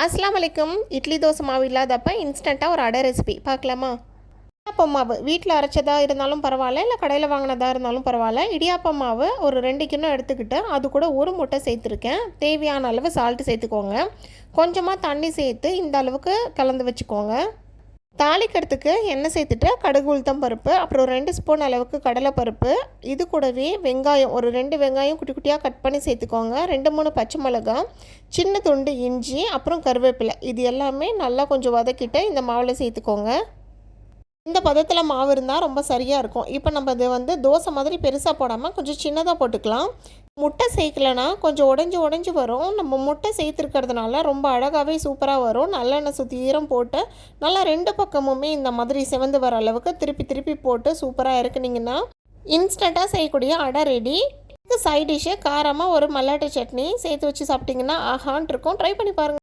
அஸ்ஸலாமு அலைக்கும். இட்லி தோசை மாவு இல்லாதப்ப இன்ஸ்டண்ட்டாக ஒரு அடை ரெசிபி பார்க்கலாமா? இடியாப்பம் மாவு வீட்டில் அரைச்சதா இருந்தாலும் பரவாயில்ல, இல்லை கடையில் வாங்கினதா இருந்தாலும் பரவாயில்ல. இடியாப்பம் மாவு ஒரு 2 கிலோ எடுத்துக்கிட்டு அது கூட ஒரு முட்டை சேர்த்துருக்கேன். தேவையான அளவு சால்ட்டு சேர்த்துக்கோங்க. கொஞ்சமாக தண்ணி சேர்த்து இந்த அளவுக்கு கலந்து வச்சுக்கோங்க. தாளிக்கிறதுக்கு எண்ணெய் சேர்த்துட்டு கடுகு உளுத்தம் பருப்பு, அப்புறம் 2 ஸ்பூன் அளவுக்கு கடலைப்பருப்பு, இது கூடவே வெங்காயம் ஒரு 2 வெங்காயம் குட்டி குட்டியாக கட் பண்ணி சேர்த்துக்கோங்க. 2 3 பச்சை மிளகாய், சின்ன துண்டு இஞ்சி, அப்புறம் கருவேப்பிலை, இது எல்லாமே நல்லா கொஞ்சம் வதக்கிட்டு இந்த மாவில் சேர்த்துக்கோங்க. இந்த பதத்தில் மாவு இருந்தால் ரொம்ப சரியாக இருக்கும். இப்போ நம்ம இது தோசை மாதிரி பெருசாக போடாமல் கொஞ்சம் சின்னதாக போட்டுக்கலாம். முட்டை சேர்க்கலைன்னா கொஞ்சம் உடஞ்சி வரும். நம்ம முட்டை சேர்த்துருக்கிறதுனால ரொம்ப அழகாகவே சூப்பராக வரும். நல்லெண்ணெய் சுற்றிரம் போட்டு நல்லா 2 பக்கமுமே இந்த மாதிரி செவந்து வர அளவுக்கு திருப்பி போட்டு சூப்பராக இருக்குனிங்கன்னா இன்ஸ்டண்ட்டாக செய்யக்கூடிய அடை ரெடி. சைட் டிஷ்ஷு காரமாக ஒரு மல்லாட்டை சட்னி சேர்த்து வச்சு சாப்பிட்டிங்கன்னா ஆஹான் இருக்கும். ட்ரை பண்ணி பாருங்கள்.